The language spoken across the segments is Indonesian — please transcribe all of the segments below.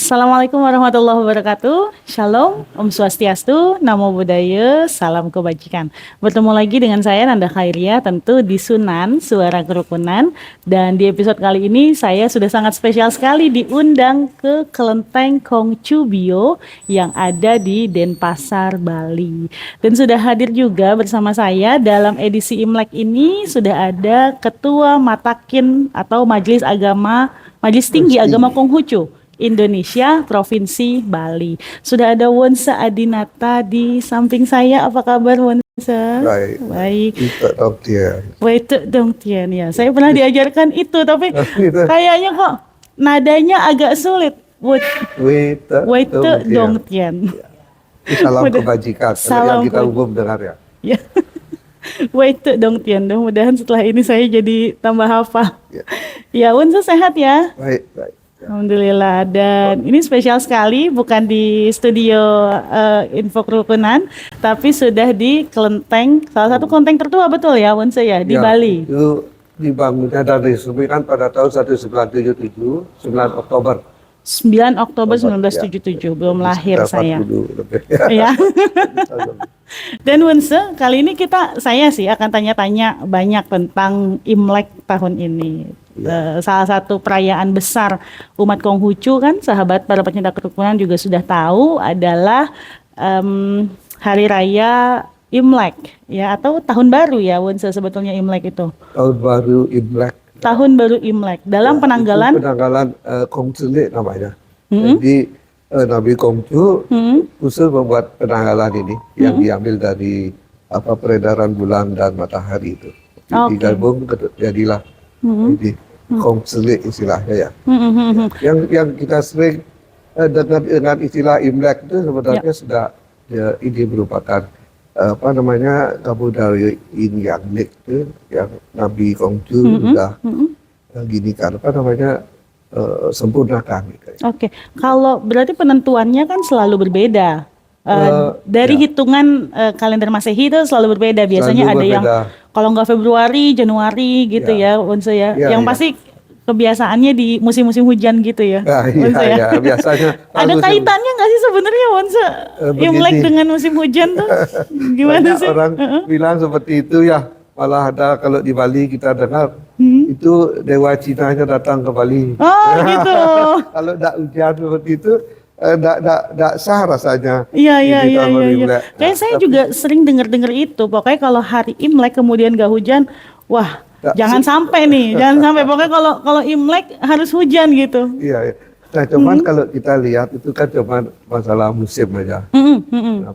Assalamualaikum warahmatullahi wabarakatuh. Shalom, Om Swastiastu, Namo Buddhaya, salam kebajikan. Bertemu lagi dengan saya Nanda Khairia, tentu di Sunan Suara Kerukunan. Dan di episode kali ini saya sudah sangat spesial sekali diundang ke Kelenteng Kongcu Bio yang ada di Denpasar, Bali. Dan sudah hadir juga bersama saya dalam edisi Imlek ini sudah ada Ketua Matakin atau Majelis Tinggi Agama Konghucu Indonesia Provinsi Bali. Sudah ada Wonsa Adinata di samping saya. Apa kabar Wonsa? Baik. Baik. Itu dong Tian ya. Saya pernah diajarkan itu tapi kayaknya kok nadanya agak sulit. Wait dong Tian. Salam kebajikan. Yang kita umum dengar ya. Ya. Wait dong Tian. Mudah-mudahan setelah ini saya jadi tambah hafal. Ya, Wonsa sehat ya? Baik. Alhamdulillah, dan ini spesial sekali, bukan di studio Info Kerukunan, tapi sudah di kelenteng, salah satu kelenteng tertua betul ya Wonsa ya, di Bali. Itu dibangunnya dan diresmikan pada tahun 1977, 9 Oktober. 9 Oktober 1977, belum lahir saya. Ya. Dan Wonsa, kali ini saya akan tanya-tanya banyak tentang Imlek tahun ini. Salah satu perayaan besar umat Konghucu kan, sahabat para pecinta kerukunan juga sudah tahu adalah Hari Raya Imlek ya, atau Tahun Baru ya Wonsa sebetulnya Imlek itu. Tahun Baru Imlek. Tahun Baru Imlek dalam penanggalan Kongcu namanya. Jadi Nabi Kongcu usul membuat penanggalan ini yang diambil dari peredaran bulan dan matahari itu. Digabung jadilah jadi Kongcu istilahnya ya. Yang kita sering dengar dengan istilah Imlek itu sebenarnya sudah ini merupakan kebudayaan yang itu yang Nabi Kongcu sudah gini kan sempurnakan. Oke, kalau berarti penentuannya kan selalu berbeda. Dari hitungan kalender Masehi itu selalu berbeda. Biasanya ada yang kalau nggak Februari, Januari gitu ya, Wonsa ya. Yang pasti kebiasaannya di musim-musim hujan gitu ya. Iya, biasanya. Ada kaitannya nggak sih sebenarnya Wonsa Imlek dengan musim hujan tuh? Gimana sih? Orang bilang seperti itu ya. Malah ada kalau di Bali kita dengar itu Dewa Cinanya datang ke Bali. Oh gitu. Kalau tidak hujan seperti itu tidak sah rasanya. Iya. Kayak saya juga sering dengar itu. Pokoknya kalau hari Imlek kemudian gak hujan, wah jangan sampai nih, jangan sampai. Pokoknya kalau Imlek harus hujan gitu. Iya. Nah cuman kalau kita lihat itu kan cuma masalah musim aja.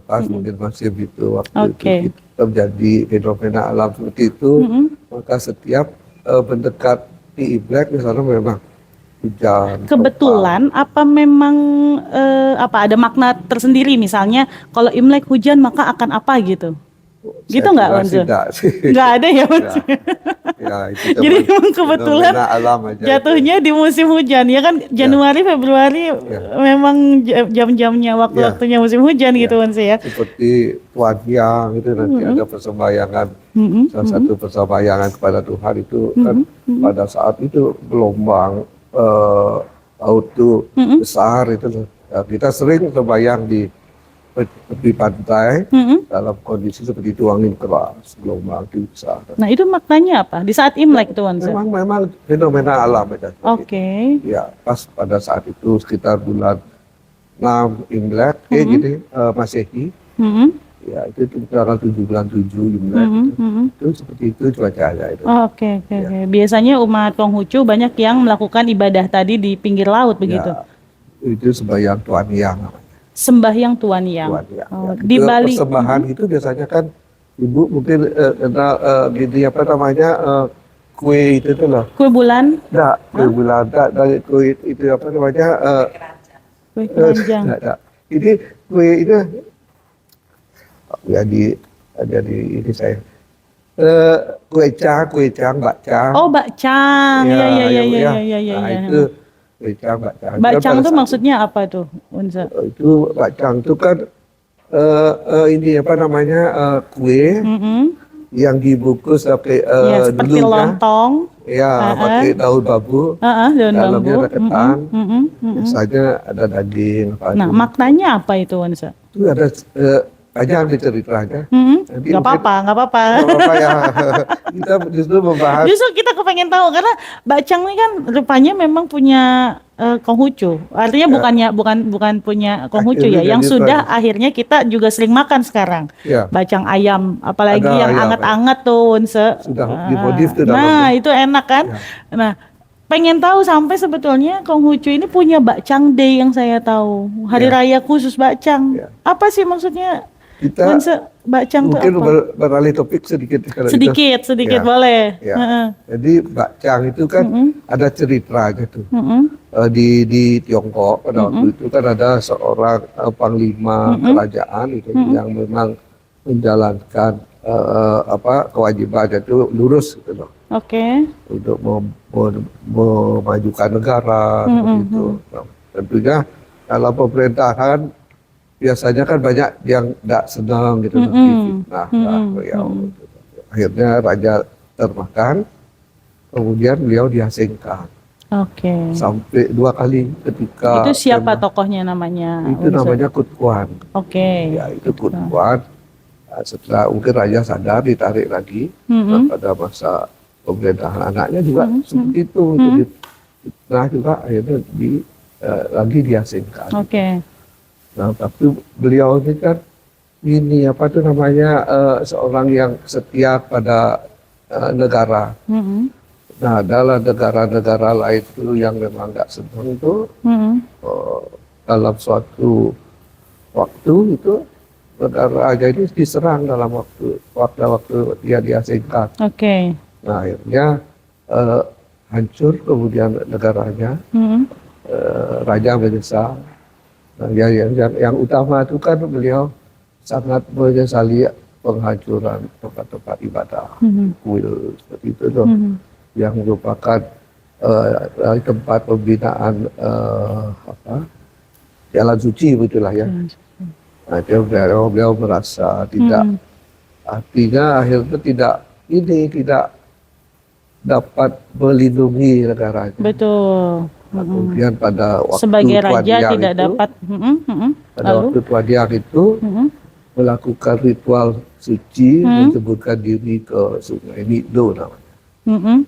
Pas mungkin musim itu waktu itu terjadi fenomena alam seperti itu, maka setiap mendekat di Imlek misalnya memang hujan. Kebetulan apa memang ada makna tersendiri, misalnya kalau Imlek hujan maka akan apa gitu? Gitu nggak Wonsa? Nggak ada ya Wonsa? Jadi memang kebetulan jatuhnya di musim hujan ya kan, Januari, Februari memang jam-jamnya waktu-waktunya musim hujan gitu Wonsa ya. Seperti Tuan Hyang itu nanti ada persembahyangan, salah satu persembahyangan kepada Tuhan itu kan pada saat itu gelombang laut itu besar itu. Kita sering sembahyang di pantai dalam kondisi seperti itu, angin keras, gelombang itu besar. Nah itu maknanya apa di saat Imlek itu Wonsa? Memang fenomena alam aja. Ya pas pada saat itu sekitar bulan 6 Imlek gitu Masehi. Ya itu tanggal 7 bulan 7 Imlek. Itu seperti itu cuacanya itu. Oke. Biasanya umat Konghucu banyak yang melakukan ibadah tadi di pinggir laut begitu. Itu sembahyang Tuan Hyang. Sembahyang Tuan Hyang. Di Bali persembahan itu biasanya kan Ibu mungkin gini kue itu tuh loh. Kue bulan? Enggak, kue bulan dari kue itu kue keranjang. Ini kue itu ada di ini saya. Kue cang, bakcang. Oh, bakcang. Iya. Nah, itu bakcang. Bakcang itu maksudnya apa tuh, Wonsa? Itu bakcang itu kan ini kue yang dibungkus pakai Ya, seperti dulunya, lontong. ya pakai daun bambu, Daun dalamnya bambu. ada ketan, Mm-mm. biasanya ada daging apa Nah, itu. maknanya apa itu, Wansa? Itu ada aja di ceritanya. Nanti Nggak mungkin apa-apa, nggak apa-apa. nggak apa-apa ya. Kita justru membahas Justru kita kepengen tahu karena bacang ini kan rupanya memang punya Konghucu. Artinya ya, bukan punya Konghucu ya, akhirnya yang jadi sudah tradisi. akhirnya kita juga sering makan sekarang. Ya, Bacang ayam, apalagi ada yang ayam ya. anget-anget tuh, Unse. Sudah dimodif tuh Nah, dalamnya. itu enak kan? Ya, Nah, pengen tahu sampai sebetulnya Konghucu ini punya Bacang Day yang saya tahu. Hari ya, raya khusus bacang. ya. Apa sih maksudnya? Kita Unse, bacang tuh mungkin apa? beralih topik sedikit kalau itu. Sedikit Ya, boleh. ya. Heeh. Jadi bakcang itu kan ada cerita gitu. Mm-mm. Di Tiongkok pada waktu itu kan ada seorang panglima kerajaan itu yang memang menjalankan kewajibannya itu lurus gitu loh, Oke. untuk memajukan negara seperti itu. Nah, tentunya dalam pemerintahan biasanya kan banyak yang tidak senang gitu loh, difitnah lah beliau. Akhirnya raja termakan, kemudian beliau diasingkan Oke. sampai 2 kali ketika Itu siapa memang- tokohnya namanya? itu Unse? namanya Kut Kuan. Oke. Ya, itu Kut Kuan. Setelah mungkin raja sadar, ditarik lagi. Nah, pada masa pemerintahan anaknya juga seperti itu. Nah juga akhirnya lagi diasingkan. Oke. Nah, tapi beliau ini kan ini apa tuh namanya seorang yang setia pada negara. Mm-mm. Nah, dalam negara-negara lain itu yang memang nggak senang itu dalam suatu waktu itu negara aja ini diserang dalam waktu dia diasingkan. Oke. Nah, akhirnya hancur kemudian negaranya, Mm-mm. raja menyesal. Nah, yang utama itu kan beliau sangat menyesali penghancuran tempat-tempat ibadah, kuil seperti itu loh, yang merupakan tempat pembinaan jalan suci begitulah ya. Nah, beliau merasa tidak, artinya akhirnya tidak dapat melindungi negaranya. Betul. Nah, kemudian pada waktu Sebagai Tuan raja Yang tidak itu, dapat. pada Lalu? waktu Tuan Yang itu melakukan ritual suci, menceburkan diri ke sungai Nido namanya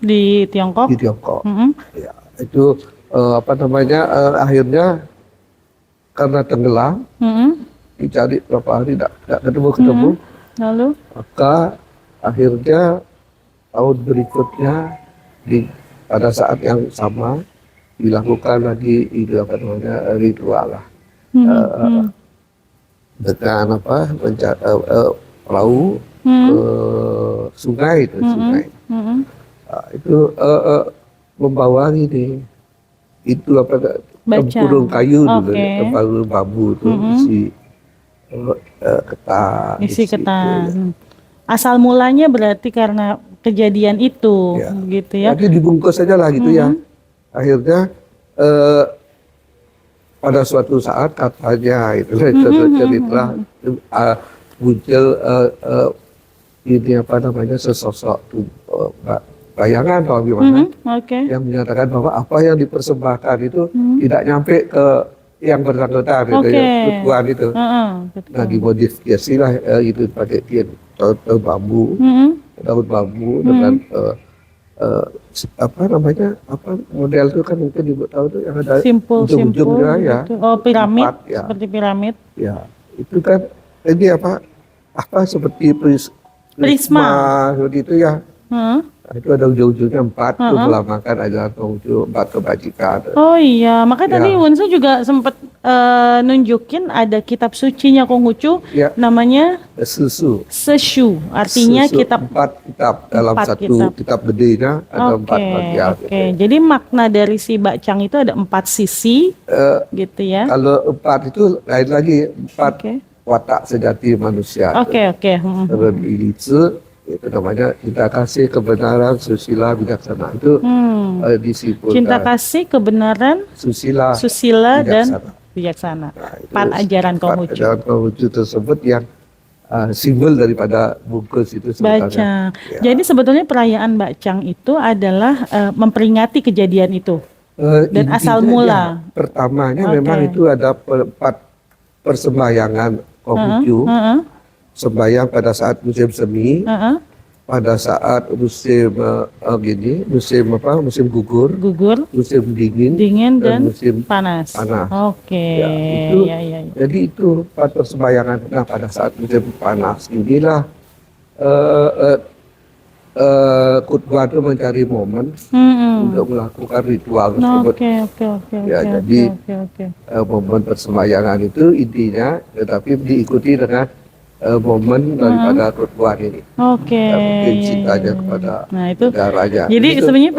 Di Tiongkok. di Tiongkok. Mm-mm. Ya, itu akhirnya karena tenggelam, dicari berapa hari tidak ketemu, Lalu? maka akhirnya tahun berikutnya pada saat yang sama dilakukan lagi itu ritual lah dengan perahu ke sungai itu sungai. Nah, itu membawa ini itu tempurung kayu dulu, tempurung bambu itu isi ketan. Isi itu, ketan. ya. Asal mulanya berarti karena kejadian itu, Ya. gitu ya. Jadi dibungkus saja lah gitu ya. Akhirnya pada suatu saat katanya itu cerita muncul ini apa namanya sesosok bayangan atau gimana Oke. yang menyatakan bahwa apa yang dipersembahkan itu tidak nyampe ke yang bersangkutan gitu ya, tuan itu. Betul. Nah, dimodifikasi lah itu pakai daun bambu dengan model itu kan mungkin ibu tahu tuh yang ada Simpul ujung-ujungnya ya. gitu. Oh, piramid, Empat, ya. seperti piramid. Ya, itu kan ini apa seperti prisma seperti itu ya. Nah, itu ada ujung-ujungnya 4 itu melambangkan ajaran Konghucu, 4 kebajikan. Oh iya, makanya Ya. tadi Wunsu juga sempat nunjukin ada kitab sucinya Konghucu, Ya. namanya Susu. Seshu, artinya Susu, kitab 4 kitab dalam 4 satu kitab gedenya ada 4 bagian. Oke. Jadi makna dari si bacang itu ada 4 sisi, gitu ya. Kalau 4 itu lain lagi, 4 Oke. watak sejati manusia. Oke. Terus itu namanya cinta kasih, kebenaran, susila, bijaksana. Itu disimpulkan. Cinta kasih, kebenaran, susila, susila, dan bijaksana. bijaksana. Nah, itu 4 ajaran 4 Konghucu. ajaran Konghucu tersebut yang simbol daripada bungkus itu sebenarnya. Bacang. Ya. Jadi sebetulnya perayaan Bacang itu adalah memperingati kejadian itu dan asal Intinya mula. ya, pertamanya Oke. memang itu ada empat persembahyangan Konghucu, Heeh, sembahyang pada saat musim semi, heeh. pada saat musim musim gugur, Gugur, musim dingin, dingin dan musim panas. panas. Oke. Ya, itu Ya, ya, ya. jadi itu empat persembahyangan. Nah, pada saat musim panas inilah eh, eh, khutbah itu mencari momen Hmm. untuk melakukan ritual tersebut. Oke, oke, oke, Ya, oke, jadi oke, oke. momen persembahyangan itu intinya, tetapi diikuti dengan momen daripada khutbah ini. Oke. Mungkin Ya, cintanya ya, ya. kepada Nah, itu negaranya. jadi Itu sebenarnya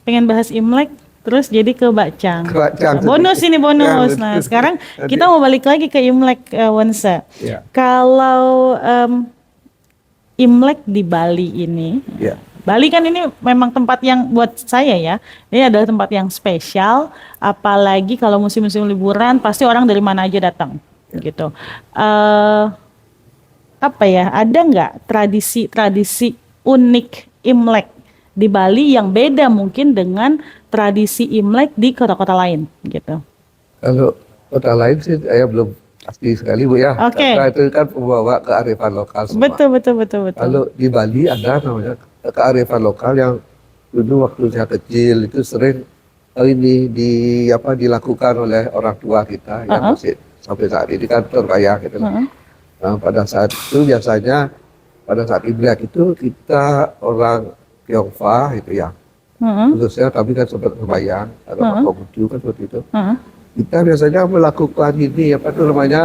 pengen bahas Imlek terus jadi ke Bacang. Bacang. Bonus ini bonus. Ya, Nah, betul. sekarang Nanti- kita mau balik lagi ke Imlek, Wonsa. Ya, Kalau Imlek di Bali ini, ya. Bali kan ini memang tempat yang buat saya ya, ini adalah tempat yang spesial, apalagi kalau musim-musim liburan pasti orang dari mana aja datang, gitu. Apa ya, ada nggak tradisi-tradisi unik Imlek di Bali yang beda mungkin dengan tradisi Imlek di kota-kota lain, gitu. Kalau kota lain sih saya belum pasti sekali Bu ya. Oke. Karena itu kan membawa kearifan lokal semua. Betul, betul, betul, betul. Kalau di Bali ada namanya kearifan lokal yang dulu waktu saya kecil itu sering dilakukan oleh orang tua kita yang masih sampai saat ini kan terbayang gitu. Nah, pada saat itu biasanya pada saat Imlek itu kita orang Tionghoa itu ya, khususnya kami kan sempat terbayang agama Konghucu kan seperti itu. Kita biasanya melakukan ini apa itu namanya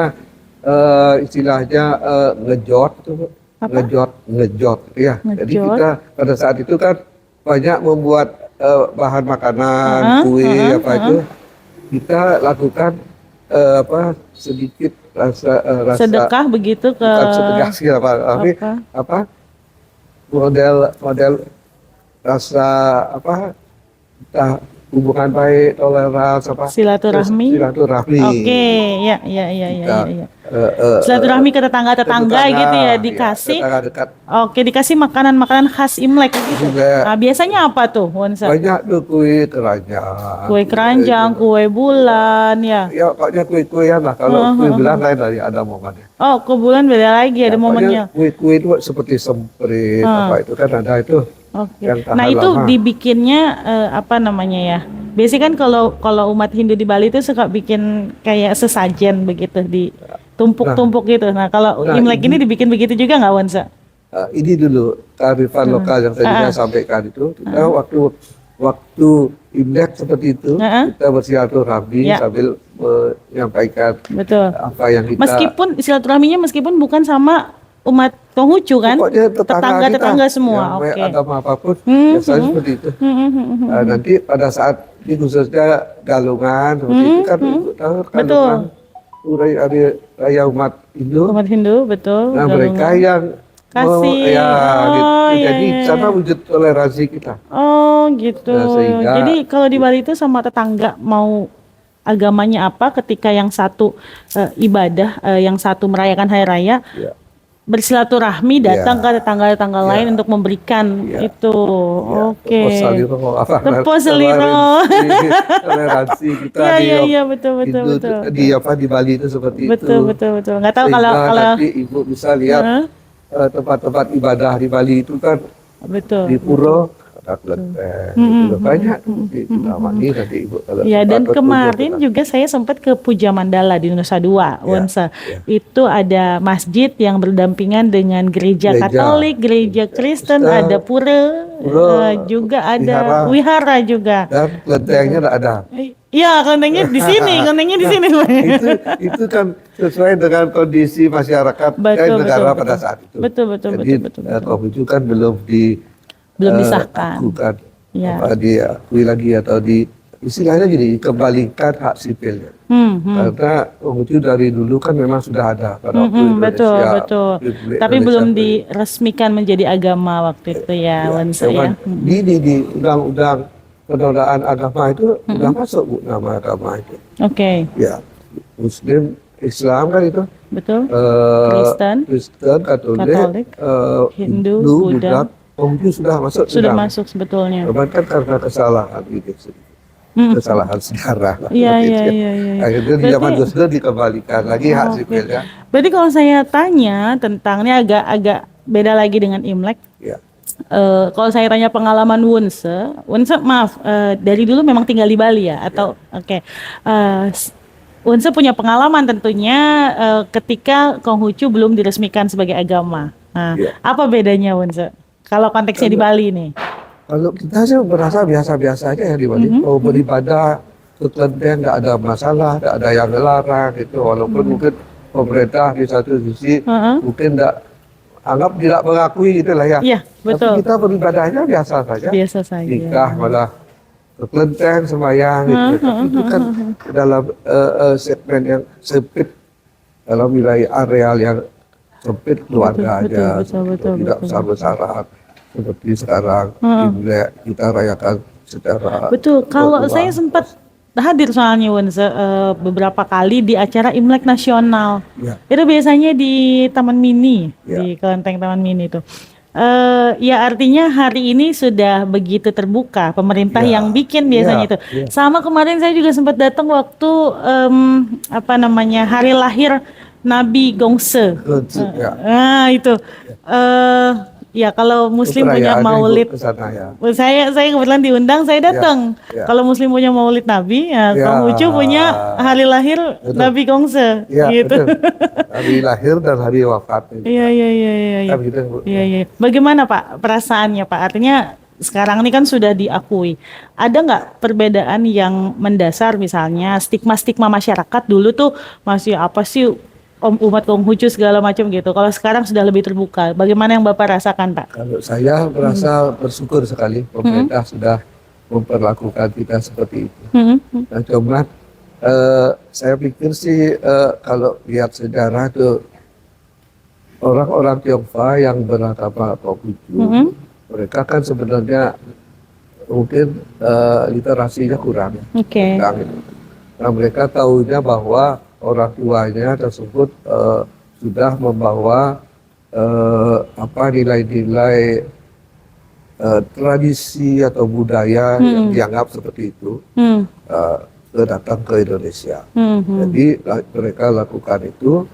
istilahnya ngejot itu, ngejot ya. Jadi Ngejot. kita pada saat itu kan banyak membuat bahan makanan, kue itu kita lakukan sedikit rasa Sedekah begitu ke bukan sedekah sih tapi apa? model rasa hubungan baik, toleransi Silaturahmi. silaturahmi. Oke, ya, ya, ya, ya, Kita, ya, ya. Silaturahmi ke tetangga-tetangga gitu ya, dikasih. tetangga dekat Oke, dikasih makanan-makanan khas Imlek gitu. juga. Nah, biasanya apa tuh, Wonsa? Banyak tuh kue keranjang. Kue keranjang, kue bulan, ya. Ya pokoknya kue-kuean lah. Kalau kue bulan lain dari ada momennya. Oh, kue bulan beda lagi, ada Ya, momennya. pokoknya kue-kue itu seperti semprit apa itu kan ada itu. Oke. Yang tahan Nah, itu lama. dibikinnya apa namanya ya? Biasanya kan kalau umat Hindu di Bali itu suka bikin kayak sesajen begitu ditumpuk-tumpuk gitu. Nah, kalau Nah, Imlek ini dibikin begitu juga nggak, Wonsa? Ini dulu kearifan lokal yang tadi saya sampaikan itu. Kita waktu Imlek seperti itu kita bersilaturahmi Ya. sambil menyampaikan Betul. apa yang kita Meskipun silaturahminya bukan sama umat Konghucu kan? pokoknya tetangga semua. yang Oke. agama apapun biasanya seperti itu. Nanti pada saat ini khususnya galungan seperti itu kan ibu tahu galungan hari raya umat Hindu. Umat Hindu, betul. Nah, galungan. mereka yang Kasih. ya gitu. Iya, Jadi iya, sama iya. wujud toleransi kita. Oh, gitu. Nah, sehingga- Jadi kalau di Bali itu sama tetangga mau agamanya apa, ketika yang satu ibadah, yang satu merayakan hari raya, Ya. bersilaturahmi datang Ya. ke tetangga-tetangga lain untuk memberikan Ya. itu. Ya, Oke. Tepos saliro apa? Tepos saliro. Toleransi kita Iya, di iya, iya, betul, betul, Hindu, betul. di Bali itu seperti Betul, itu. betul, betul. Nggak tahu Sehingga kalau nanti ibu bisa lihat tempat-tempat ibadah di Bali itu kan betul. di pura ada kelenteng, gitu. Banyak di Taman ini nanti ibu kalau Ya, sempat dan berkunjung kemarin ke sana. juga saya sempat ke Puja Mandala di Nusa Dua, Wonsa. ya. Itu ada masjid yang berdampingan dengan gereja Gereja. Katolik, gereja Kristen, Kristen, ada pura, juga ada wihara juga. dan kelentengnya ada. Iya, kelentengnya di sini, kelentengnya di sini. itu kan sesuai dengan kondisi masyarakat Betul, negara betul, pada betul. saat itu. Betul, betul, Jadi betul, betul. Konghucu kan belum Disahkan. bukan Ya. diakui lagi atau istilahnya jadi kembalikan hak sipilnya. Karena Konghucu dari dulu kan memang sudah ada pada waktu Betul, Indonesia. betul. Republik Tapi Indonesia belum berdiri. diresmikan menjadi agama waktu itu ya, Wonsa ya. Cuman di undang-undang penodaan agama itu udah masuk Bu nama agama itu. Oke. Ya, Muslim Islam kan itu, betul. eh, Kristen, Kristen, Katolik, Katolik, Hindu, Buddha Konghucu sudah masuk sudah dalam. masuk sebetulnya. Cuman kan karena kesalahan gitu, Hmm. kesalahan sejarah lah Iya, seperti iya, itu. iya, iya. Akhirnya di zaman Gus Dur dikembalikan lagi hak Oke. sipilnya. Berarti kalau saya tanya tentang ini agak beda lagi dengan Imlek. Ya, Kalau saya tanya pengalaman Wunse maaf, dari dulu memang tinggal di Bali ya atau oke. Wunse punya pengalaman tentunya ketika Konghucu belum diresmikan sebagai agama. Nah, ya. apa bedanya Wunse? Kalau konteksnya di Bali nih. Kalau kita sih merasa biasa-biasa aja ya di Bali. Mau beribadah ke kelenteng nggak ada masalah, nggak ada yang melarang gitu. Walaupun mungkin pemerintah di satu sisi mungkin anggap tidak mengakui gitu lah ya. Iya, betul. Tapi kita beribadahnya biasa saja. Biasa saja. Nikah malah ke kelenteng sembahyang gitu. Tapi itu kan dalam segmen yang sempit, dalam wilayah areal yang sempit keluarga aja. betul, Tidak besar-besaran seperti sekarang Imlek kita rayakan secara Betul. Kalau berkurang. saya sempat hadir soalnya Wunse beberapa kali di acara Imlek Nasional. Ya. Itu biasanya di Taman Mini, Ya. di kelenteng Taman Mini itu. Ya artinya hari ini sudah begitu terbuka, pemerintah Ya. yang bikin biasanya Ya. itu. Ya. Sama kemarin saya juga sempat datang waktu apa namanya hari lahir Nabi Gongse. Ya. Nah itu, ya kalau Muslim punya Perayaannya Maulid. ikut ke sana ya. Saya kebetulan diundang, saya datang. Ya. Kalau Muslim punya Maulid Nabi, ya, Ya. Konghucu punya hari lahir Betul. Nabi Gongse, Ya, gitu. betul. Hari lahir dan hari wafat. Iya, iya, iya, iya. Kan gitu, Bu. Iya, iya. Bagaimana Pak perasaannya Pak? Artinya sekarang ini kan sudah diakui. Ada nggak perbedaan yang mendasar misalnya stigma-stigma masyarakat dulu tuh masih apa sih umat Konghucu segala macam gitu. Kalau sekarang sudah lebih terbuka. Bagaimana yang Bapak rasakan Pak? Kalau saya merasa bersyukur sekali pemerintah sudah memperlakukan kita seperti itu. Nah, cuman saya pikir sih kalau lihat sejarah tuh orang-orang Tionghoa yang beragama Konghucu, mereka kan sebenarnya mungkin literasinya kurang. Oke. Nah, mereka tahunya bahwa orang tuanya tersebut sudah membawa nilai-nilai tradisi atau budaya yang dianggap seperti itu datang ke Indonesia. Jadi mereka lakukan itu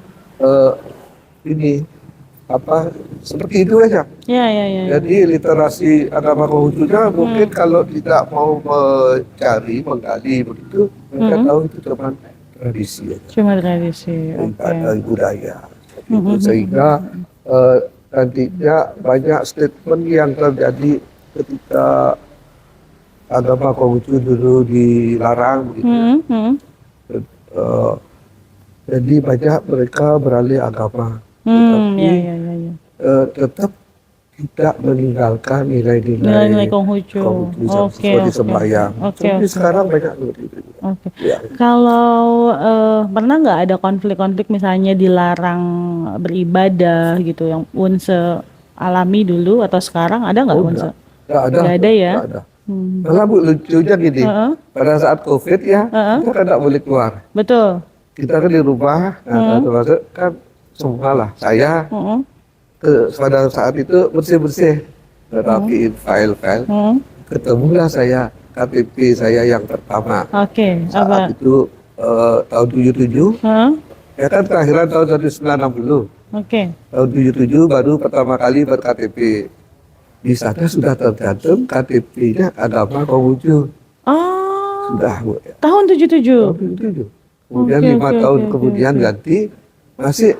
seperti itu aja. Ya, ya, ya. Jadi literasi agama Konghucunya mungkin kalau tidak mau mencari, menggali begitu, mereka tahu itu cuma tradisi aja. Cuma tradisi. Oke. Budaya. Itu sehingga nantinya banyak statement yang terjadi ketika agama Konghucu dulu dilarang begitu. Jadi banyak mereka beralih agama. Tapi Ya. tetap tidak meninggalkan nilai-nilai Konghucu. seperti sembahyang. Tapi sekarang banyak seperti itu. Oke. Ya. Kalau pernah nggak ada konflik-konflik misalnya dilarang beribadah gitu yang Wunse alami dulu atau sekarang ada nggak Wunse? Nggak ada. Nggak ada ya? Nggak ada. Malah Bu, lucunya gini, pada saat COVID ya, kita kan nggak boleh keluar. Betul. Kita kan di rumah, nah, termasuk kan semua lah. Saya pada saat itu bersih-bersih, rapiin file-file, ketemulah saya KTP saya yang pertama. Oke. Saat Apa? itu tahun 77, ya kan kelahiran tahun 1960. Oke. Tahun 77 baru pertama kali ber-KTP. Di sana sudah tergantung KTP-nya agama Konghucu. Oh. Sudah, Bu. Ya. Tahun 77. Tahun 77. Kemudian Oke, 5 oke, tahun oke, kemudian ganti, masih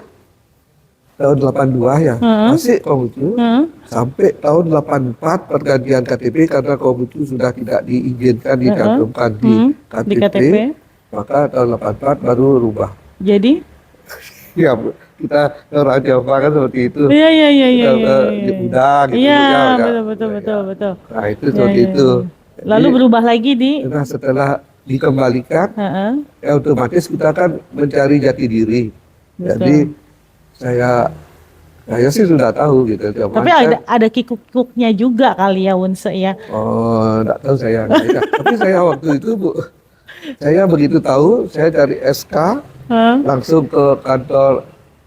tahun 82 ya, masih Konghucu. Sampai tahun 84 pergantian KTP karena Konghucu sudah tidak diizinkan dicantumkan di KTP, maka tahun 84 baru rubah. Jadi? Ya, Bu. Kita orang Jawa kan seperti itu. Iya. Udah gitu. Iya, Ya, betul. Nah, itu seperti itu. Jadi, Lalu berubah lagi di? nah, setelah dikembalikan, ya otomatis kita kan mencari jati diri. Betul. Jadi saya sih sudah tahu gitu. Tapi ada kikuk-kikuknya juga kali ya Wunse ya. Oh, enggak tahu saya. Tapi saya waktu itu Bu, Saya begitu tahu, saya cari SK, Hah? langsung ke kantor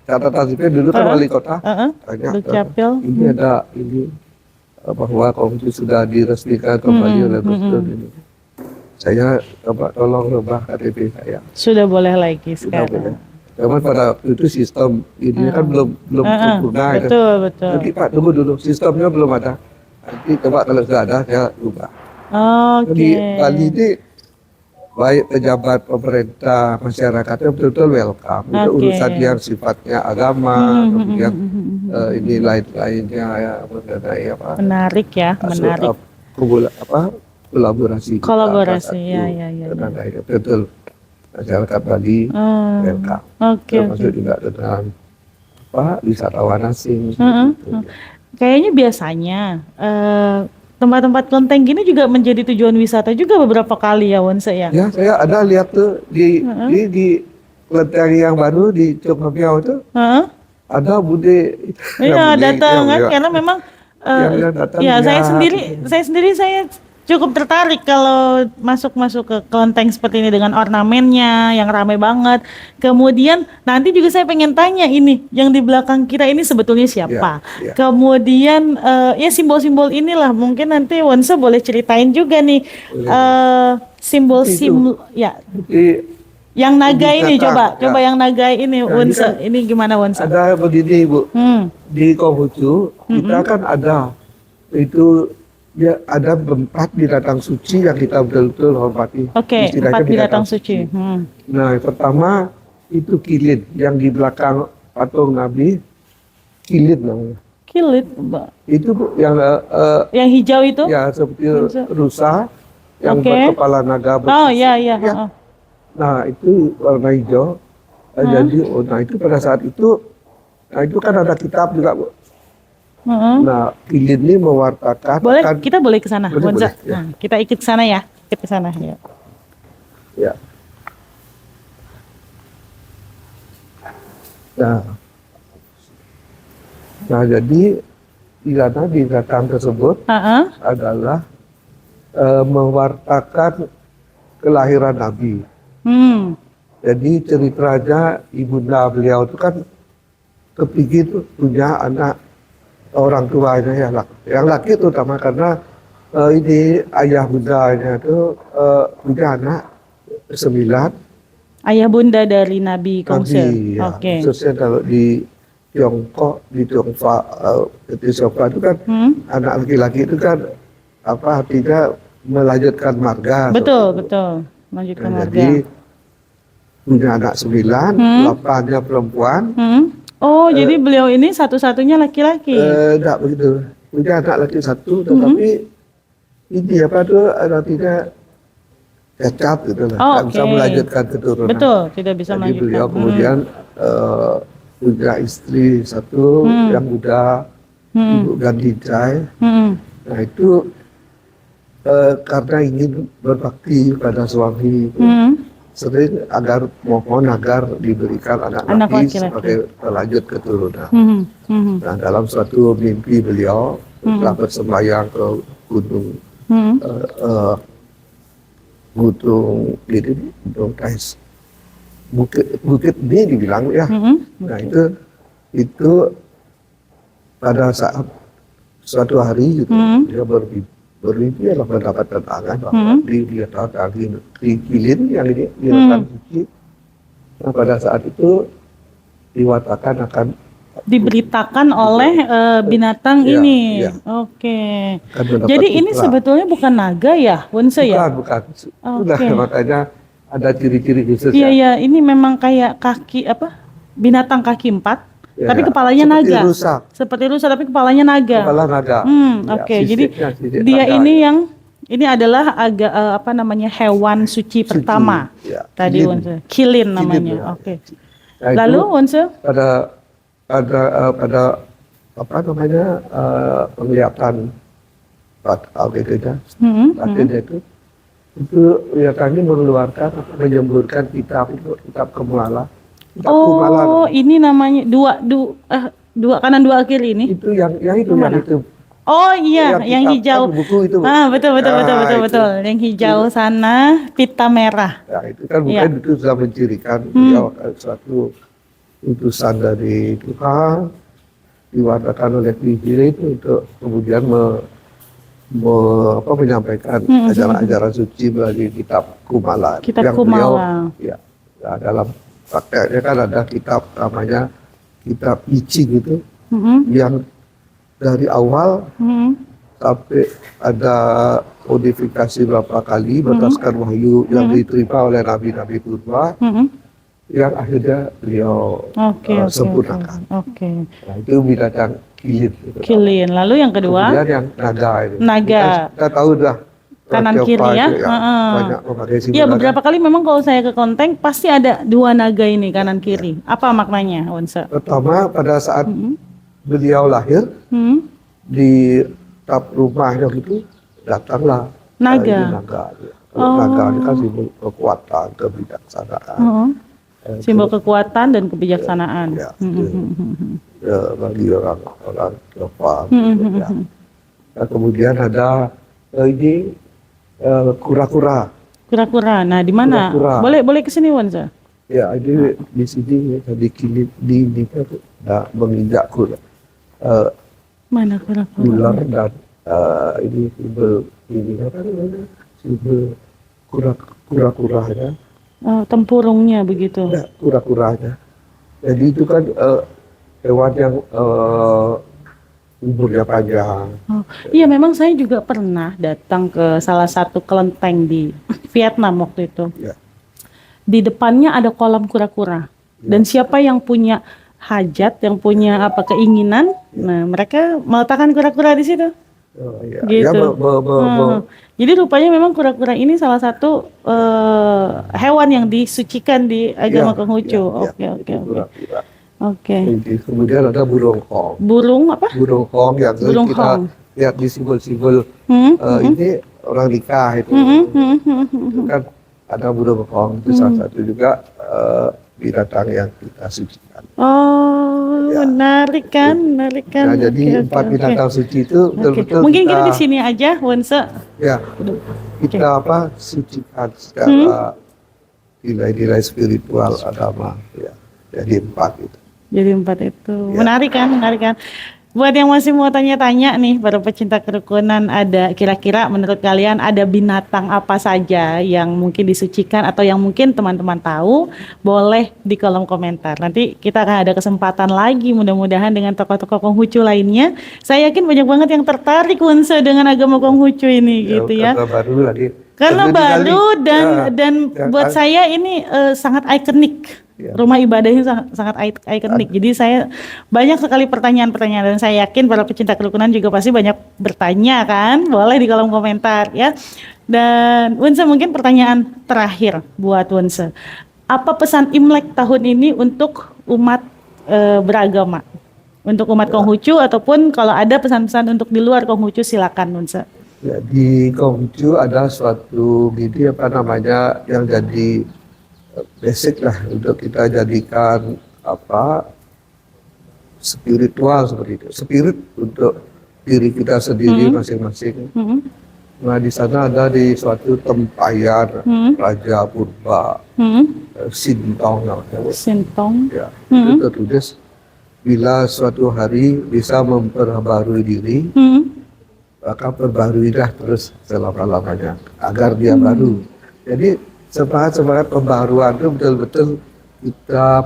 catatan sipil dulu kan wali kota. Tanya, Dukcapil. ini ada ini bahwa Konghucu sudah diresmikan kembali oleh Presiden ini. Saya coba tolong rubah KTP saya. Sudah boleh lagi Sudah sekarang. boleh. Cuman pada waktu itu sistem ini kan belum sempurna. Ya. Betul, betul. Nanti Pak tunggu dulu, sistemnya belum ada. Nanti coba kalau sudah ada saya ubah. Oke. Di Bali ini baik pejabat pemerintah masyarakatnya betul-betul welcome. Itu Oke. urusan yang sifatnya agama, kemudian ini lain-lainnya ya mengenai apa? Menarik ya, menarik. Kolaborasi. Kolaborasi, kita, ya. dengan daerah. Betul. Masyarakat Bali welcome. Oke, Termasuk juga dengan wisatawan asing. gitu. Kayaknya biasanya tempat-tempat kelenteng gini juga menjadi tujuan wisata juga beberapa kali ya, Wonse ya. Ya, saya ada lihat tuh di kelenteng yang baru di Coknopiau itu ada bude. Iya, datang kan karena memang yang datang ya ya. saya sendiri cukup tertarik kalau masuk ke kelenteng seperti ini dengan ornamennya yang ramai banget. Kemudian nanti juga saya pengen tanya ini yang di belakang kita ini sebetulnya siapa? Ya. Kemudian ya simbol-simbol inilah mungkin nanti Wonse boleh ceritain juga nih simbol-simbol ya. Yang naga ini coba yang naga ini Wonse. Ini gimana Wonse? Ada begini Bu. Di Konghucu kita kan ada itu ya ada 4 binatang suci yang kita betul-betul hormati. Oke, 4 binatang suci. Nah, yang pertama itu kilin yang di belakang patung Nabi, kilin namanya. Kilin, itu yang hijau itu? Ya, seperti rusa yang berkepala naga. Oh, ya. Nah, itu warna hijau. Jadi, nah itu pada saat itu, nah itu kan ada kitab juga, Bu. Nah, kilin ini mewartakan. Kita boleh ke sana, boleh, ya. Nah, kita ikut sana ya, ke sana ya. Ya. Nah, jadi binatang tersebut adalah mewartakan kelahiran Nabi. Jadi ceritanya ibunda beliau itu kan kepingin punya anak. Orang tuanya yang laki terutama karena ini ayah bundanya itu punya anak 9. Ayah bunda dari Nabi Konghucu. Ya. Oke. Khususnya kalau di Tiongkok, di Tiongkok itu kan anak laki-laki itu kan artinya melanjutkan marga. Betul. Melanjutkan marga. Jadi punya anak 9, 8-nya perempuan. Oh, jadi beliau ini satu-satunya laki-laki? Enggak begitu. Punya anak laki 1, tetapi ini artinya cacat gitu lah. Tidak bisa melanjutkan keturunan. Betul, tidak bisa melanjutkan. Jadi beliau kemudian punya istri 1 yang muda, Ibu Gandhijai. Nah itu karena ingin berbakti pada suami. Sering mohon agar diberikan anak laki sebagai pelanjut keturunan. Nah, dalam suatu mimpi beliau telah bersembahyang ke gunung Kais. Bukit ini dibilang ya. Nah, itu pada saat suatu hari gitu, dia bermimpi adalah mendapat tantangan bahwa di kilin yang ini binatang suci. Nah, pada saat itu diwatakan akan diberitakan oleh binatang ini. Ya. Oke. Jadi ini sebetulnya bukan naga ya, Wonse ya? Bukan. Makanya ada ciri-ciri khusus. Iya, ini memang kayak binatang kaki 4. Tapi kepalanya naga. Seperti rusa tapi kepalanya naga. Kepala naga. Oke. Jadi dia ini ini adalah hewan suci pertama. Ya. Tadi Wonse. Kilin namanya. Oke. Nah, lalu Wonse pada penglihatan itu kami mengeluarkan menyemburkan kitab Kumala. Ini namanya dua kanan dua kiri ini. Itu yang itu. Oh iya, yang kitab hijau. kan buku itu. Betul betul betul Nah, betul itu. betul. Yang hijau sana pita merah. Ya, itu kan Iya. bukan itu sudah mencirikan beliau suatu utusan dari Tuhan diwartakan oleh Injil itu untuk kemudian menyampaikan ajaran-ajaran suci melalui kitab Kumalan. Kitab yang beliau, Kumala. ya, dalam prakteknya kan ada kitab namanya kitab I Ching itu yang dari awal sampai ada modifikasi berapa kali berdasarkan wahyu yang diterima oleh nabi-nabi purba yang akhirnya beliau sempurnakan. Oke. Nah, itu binatang kilin. Kilin. Lalu yang kedua? Kemudian yang naga itu. Naga. Kita tahu dah. Kanan kiri ya. Banyak memakai simbol. Iya, beberapa kali memang kalau saya ke Konteng pasti ada dua naga ini kanan kiri. Apa maknanya, Onse? Pertama pada saat beliau lahir di tap rumahnya gitu datanglah naga. Naga. Naga ini kan simbol kekuatan, kebijaksanaan. Simbol kekuatan dan kebijaksanaan. Ya, bagi orang Jepang. Ya. Nah, kemudian ada ini kura-kura. Kura-kura. Nah, di mana? Boleh ke sini, Onse? Ya, ini di sini tadi di nah, menginjak kura. Mana kura-kura? Ular dan ini simbol ini apa namanya? Simbol kura-kuranya. Tempurungnya begitu. Ya, kura-kuranya. Jadi itu kan hewan yang umurnya panjang. Iya, memang saya juga pernah datang ke salah satu kelenteng di Vietnam waktu itu. Ya. Di depannya ada kolam kura-kura. Dan siapa yang punya hajat, yang punya keinginan, nah mereka meletakkan kura-kura di situ. Ya. Gitu. Jadi rupanya memang kura-kura ini salah satu hewan yang disucikan di agama Konghucu. Oke. Kemudian ada burung hong. Burung apa? Burung hong yang kita lihat di simbol-simbol ini orang nikah itu. Itu kan ada burung hong itu salah satu juga binatang yang kita sucikan. Menarik kan? Nah, jadi empat binatang suci itu betul-betul mungkin kita di sini aja, Onse. Ya, kita sucikan secara nilai-nilai spiritual agama. Ya, jadi empat itu. Jadi empat itu. Ya. Menarik kan? Buat yang masih mau tanya-tanya nih, para pecinta kerukunan, ada kira-kira menurut kalian ada binatang apa saja yang mungkin disucikan atau yang mungkin teman-teman tahu, boleh di kolom komentar. Nanti kita akan ada kesempatan lagi mudah-mudahan dengan tokoh-tokoh Konghucu lainnya. Saya yakin banyak banget yang tertarik Onse dengan agama Konghucu ini gitu ya. Karena baru lagi. Karena baru dan buat saya ini sangat ikonik. Rumah ibadahnya sangat ikonik. Jadi saya banyak sekali pertanyaan-pertanyaan dan saya yakin para pecinta kerukunan juga pasti banyak bertanya kan. Boleh di kolom komentar ya. Dan Onse, mungkin pertanyaan terakhir buat Onse. Apa pesan Imlek tahun ini untuk umat beragama? Untuk umat Konghucu ataupun kalau ada pesan-pesan untuk di luar Konghucu silakan Onse. Ya, di Konghucu ada suatu yang jadi basic lah untuk kita jadikan spiritual seperti itu, spirit untuk diri kita sendiri masing-masing. Nah, di sana ada di suatu tempayan Raja Purba, Sintong namanya. Sintong. Ya, itu tertulis bila suatu hari bisa memperbarui diri, maka perbaruilah terus selama-lamanya agar dia baru. Jadi semangat pembaruan itu betul-betul kita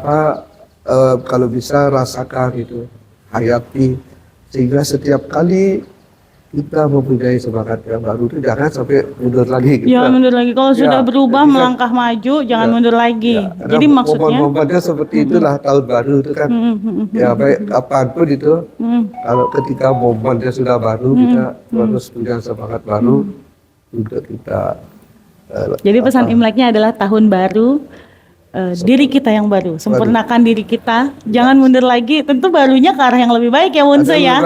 kalau bisa rasakan itu, hayati, sehingga setiap kali kita mempunyai semangat yang baru itu jangan sampai mundur lagi. Jangan mundur lagi. Kalau sudah berubah melangkah maju, jangan mundur lagi. Jadi maksudnya momen-momennya seperti itulah tahun baru itu kan. Ya baik kapanpun itu, kalau ketika momennya sudah baru kita harus punya semangat baru untuk kita. Jadi pesan Imleknya adalah tahun baru, diri kita yang baru, sempurnakan diri kita, jangan mundur lagi. Tentu barunya ke arah yang lebih baik ya Onse ya.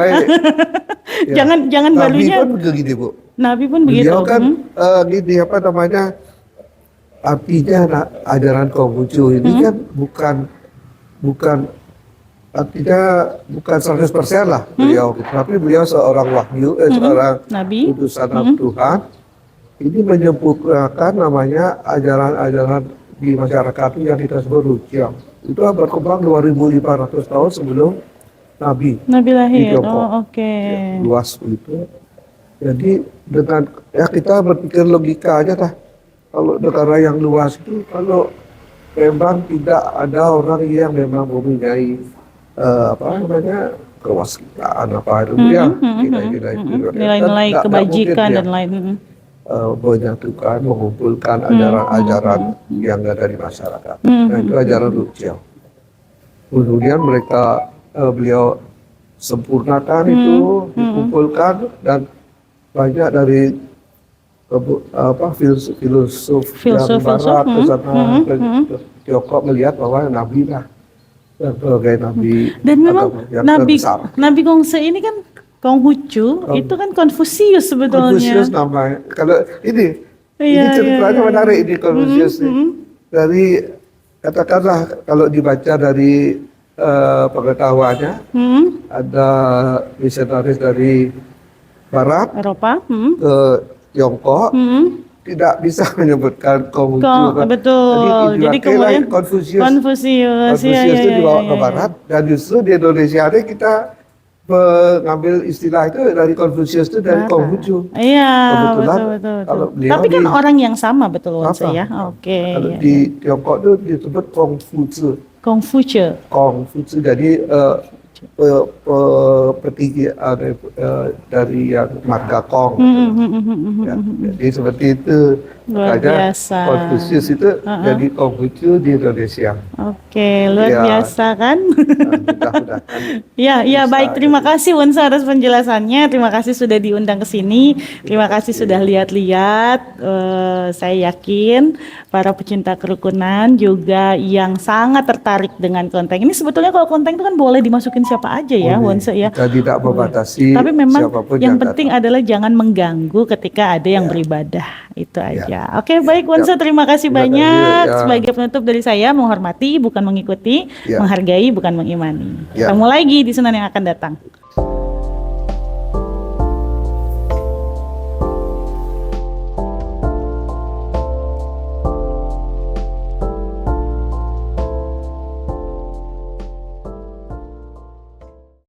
Jangan barunya. Nabi pun begitu Bu. Nabi pun begitu. Beliau kan artinya ajaran Konghucu ini kan bukan artinya bukan 100% lah beliau, tapi beliau seorang wahyu, seorang Nabi. utusan Tuhan. Ini menyempurnakan namanya ajaran-ajaran di masyarakat yang kita sebut rukyah. Itu berkembang 2500 tahun sebelum Nabi Nabi di lahir. Tiongkok. Oh, oke. Ya, luas itu. Jadi dengan ya kita berpikir logika aja lah. Kalau negara yang luas itu, kalau memang tidak ada orang yang memang mempunyai apa namanya kewaspadaan apa itu ya Nilai-nilai nggak kebajikan mungkin dan lain. menyatukan, mengumpulkan ajaran-ajaran yang ada di masyarakat. Nah, itu ajaran Rukyah. Kemudian mereka beliau sempurnakan itu, dikumpulkan, dan banyak dari filosof yang barat ke sana ke Tiongkok melihat bahwa Nabi lah sebagai Nabi. Dan memang yang Nabi terbesar. Nabi Gongse ini kan Konghucu itu kan Konfusius sebetulnya. Konfusius namanya. Kalau ini Iya, ceritanya menarik ini Konfusius. Dari katakanlah kalau dibaca dari pengetahuannya, ada misionaris dari Barat Eropa. ke Tiongkok tidak bisa menyebutkan Konghucu. Betul. Jadi kemudian Konfusius ya, itu dibawa ke Barat, dan justru di Indonesia ini kita mengambil istilah itu dari Konfusius itu dari Konghucu. Iya, Kebetulan betul. kalau beliau Tapi kan orang yang sama betul Wonse ya. Oke. Kalau di Tiongkok itu disebut Kongfucu. Kongfucu. Jadi petinggi dari yang marga Kong. Ya, jadi seperti itu. Luar biasa. Konfusius itu jadi Konghucu di Indonesia. Oke, luar biasa kan? Mudah-mudahan. Ya, baik. Terima kasih Wonse atas penjelasannya. Terima kasih sudah diundang ke sini. Terima kasih sudah lihat-lihat. Saya yakin para pecinta kerukunan juga yang sangat tertarik dengan konten ini. Sebetulnya kalau konten itu kan boleh dimasukin siapa aja ya, Wonse ya. Kita tidak membatasi. Tapi memang siapapun yang penting adalah jangan mengganggu ketika ada yang beribadah. Itu aja. Oke, baik Wonse, terima kasih banyak. Sebagai penutup dari saya, menghormati bukan mengikuti, menghargai bukan mengimani. Ketemu lagi di Sunan yang akan datang.